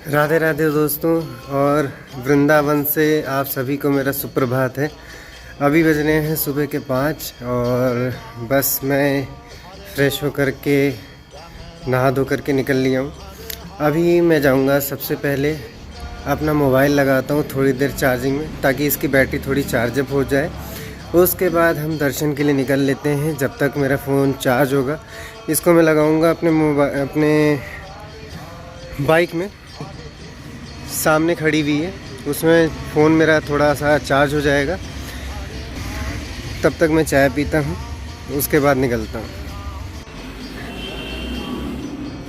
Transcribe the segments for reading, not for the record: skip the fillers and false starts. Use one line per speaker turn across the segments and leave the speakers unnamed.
राधे राधे दोस्तों, और वृंदावन से आप सभी को मेरा सुप्रभात है। अभी बज रहे हैं सुबह के 5 और बस मैं फ्रेश होकर के नहा धो करके निकल लिया हूँ। अभी मैं जाऊँगा, सबसे पहले अपना मोबाइल लगाता हूँ थोड़ी देर चार्जिंग में, ताकि इसकी बैटरी थोड़ी चार्जअप हो जाए। उसके बाद हम दर्शन के लिए निकल लेते हैं। जब तक मेरा फ़ोन चार्ज होगा, इसको मैं लगाऊँगा अपने बाइक में, सामने खड़ी हुई है, उसमें फ़ोन मेरा थोड़ा सा चार्ज हो जाएगा। तब तक मैं चाय पीता हूँ, उसके बाद निकलता हूँ।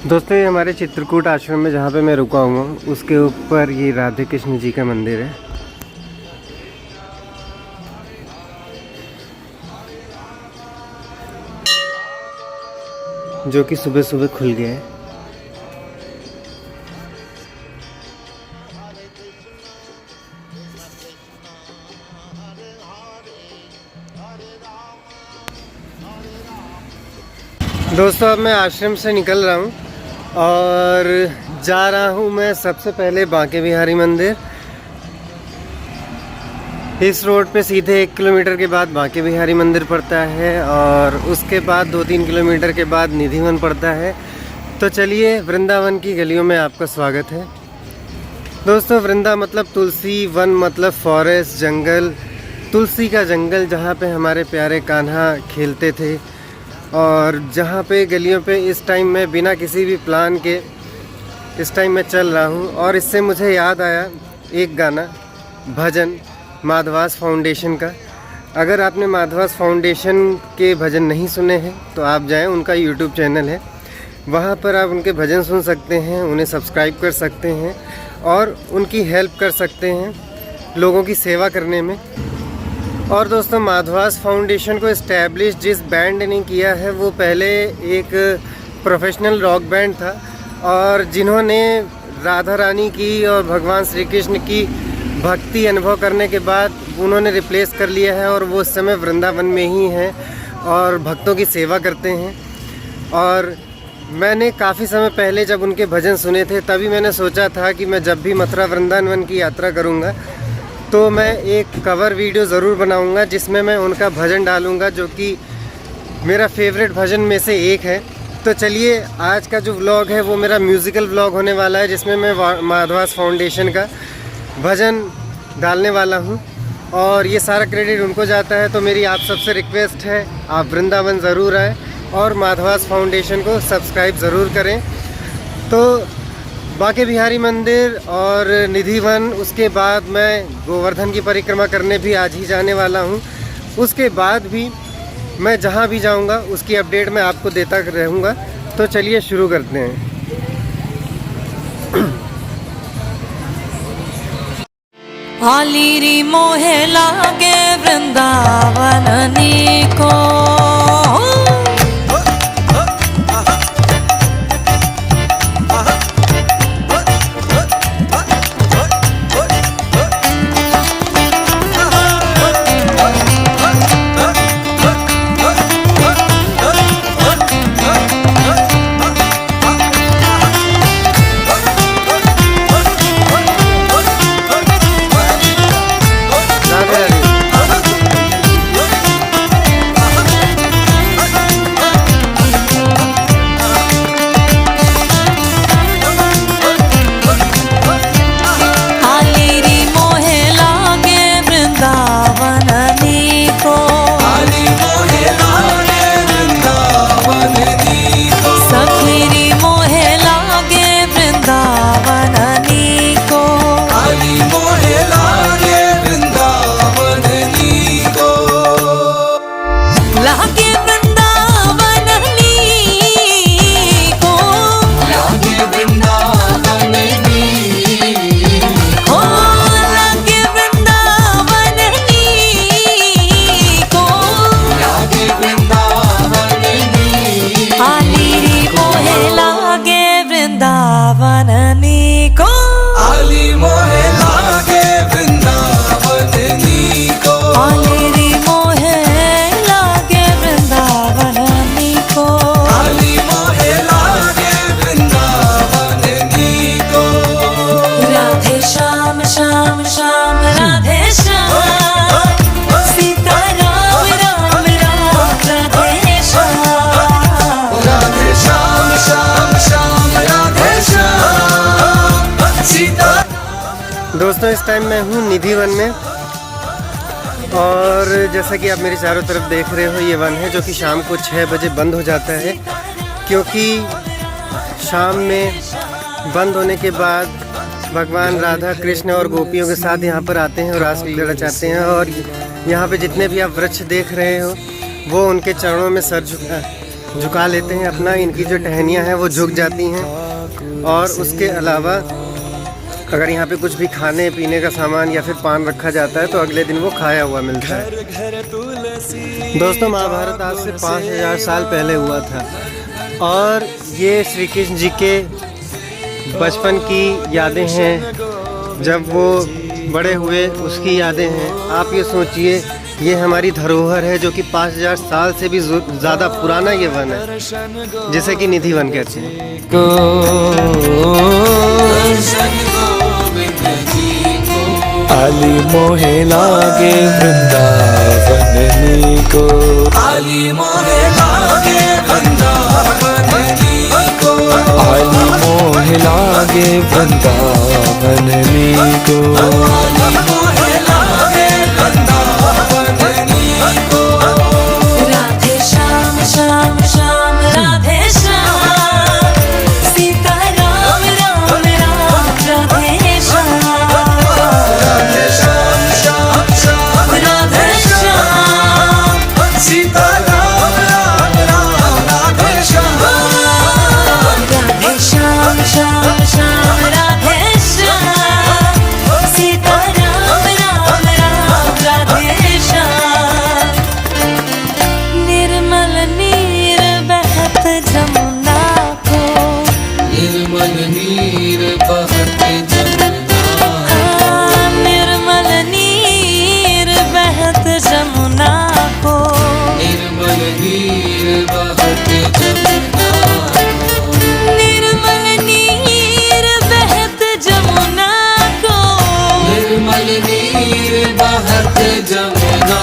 दोस्तों, ये हमारे चित्रकूट आश्रम में जहाँ पे मैं रुका हुआ हूँ, उसके ऊपर ये राधे कृष्ण जी का मंदिर है। जो कि सुबह सुबह खुल गया है। दोस्तों, अब मैं आश्रम से निकल रहा हूँ और जा रहा हूँ मैं सबसे पहले बांके बिहारी मंदिर। इस रोड पे सीधे 1 किलोमीटर के बाद बांके बिहारी मंदिर पड़ता है और उसके बाद 2-3 किलोमीटर के बाद निधिवन पड़ता है। तो चलिए, वृंदावन की गलियों में आपका स्वागत है। दोस्तों, वृंदा मतलब तुलसी, वन मतलब फॉरेस्ट, जंगल, तुलसी का जंगल, जहाँ पे हमारे प्यारे कान्हा खेलते थे। और जहाँ पे गलियों पे इस टाइम मैं बिना किसी भी प्लान के इस टाइम मैं चल रहा हूँ। और इससे मुझे याद आया एक गाना, भजन माधवास फाउंडेशन का। अगर आपने माधवास फाउंडेशन के भजन नहीं सुने हैं तो आप जाएं, उनका यूट्यूब चैनल है, वहाँ पर आप उनके भजन सुन सकते हैं, उन्हें सब्सक्राइब कर सकते हैं और उनकी हेल्प कर सकते हैं लोगों की सेवा करने में। और दोस्तों, माधवास फाउंडेशन को इस्टेब्लिश जिस बैंड ने किया है, वो पहले एक प्रोफेशनल रॉक बैंड था और जिन्होंने राधा रानी की और भगवान श्री कृष्ण की भक्ति अनुभव करने के बाद उन्होंने रिप्लेस कर लिया है और वो इस समय वृंदावन में ही हैं और भक्तों की सेवा करते हैं। और मैंने काफ़ी समय पहले जब उनके भजन सुने थे, तभी मैंने सोचा था कि मैं जब भी मथुरा वृंदावन की यात्रा करूँगा तो मैं एक कवर वीडियो ज़रूर बनाऊंगा, जिसमें मैं उनका भजन डालूंगा, जो कि मेरा फेवरेट भजन में से एक है। तो चलिए, आज का जो व्लॉग है वो मेरा म्यूज़िकल व्लॉग होने वाला है, जिसमें मैं माधवास फाउंडेशन का भजन डालने वाला हूं और ये सारा क्रेडिट उनको जाता है। तो मेरी आप सबसे रिक्वेस्ट है, आप वृंदावन ज़रूर आए और माधवास फाउंडेशन को सब्सक्राइब ज़रूर करें। तो बांके बिहारी मंदिर और निधिवन, उसके बाद मैं गोवर्धन की परिक्रमा करने भी आज ही जाने वाला हूँ। उसके बाद भी मैं जहाँ भी जाऊँगा उसकी अपडेट मैं आपको देता रहूँगा। तो चलिए शुरू करते हैं।
आलीरी मोहे लागे वृंदावन को,
दोस्तों इस टाइम मैं हूँ निधिवन में, और जैसा कि आप मेरे चारों तरफ देख रहे हो, ये वन है जो कि शाम को 6 बजे बंद हो जाता है, क्योंकि शाम में बंद होने के बाद भगवान राधा कृष्ण और गोपियों के साथ यहाँ पर आते हैं और रासलीला रचाते हैं। और यहाँ पे जितने भी आप वृक्ष देख रहे हो वो उनके चरणों में सर झुका लेते हैं अपना। इनकी जो टहनियाँ हैं वो झुक जाती हैं। और उसके अलावा अगर यहाँ पे कुछ भी खाने पीने का सामान या फिर पान रखा जाता है तो अगले दिन वो खाया हुआ मिलता है। दोस्तों महाभारत आज से 5000 साल पहले हुआ था, और ये श्री कृष्ण जी के बचपन की यादें हैं, जब वो बड़े हुए उसकी यादें हैं। आप ये सोचिए, ये हमारी धरोहर है जो कि 5000 साल से भी ज़्यादा पुराना ये वन है, जिसे कि निधि वन कहते हैं।
आली मोहे लागे वृंदावन नीको, आली मोहे लागे वृंदावन नीको, आली मोहे लागे वृंदावन नीको, आली मोहे लागे वृंदावन नीको।
राधे श्याम श्याम श्याम राधे श्याम, सीता राम राम राम राधे श्याम,
राधे श्याम श्याम श्याम राधे श्याम, सीता राम राम राम राधे श्याम,
राधे श्याम श्याम श्याम राधे श्याम, सीता राम राम राम राधे श्याम। निर्मल नीर बहत जमुना को,
निर्मल नीर बहते जमुना,
निर्मल नीर बहत जमुना को,
निर्मल नीर बहते जमुना,
निर्मल नीर बहत जमुना को,
निर्मल नीर बहते जमुना।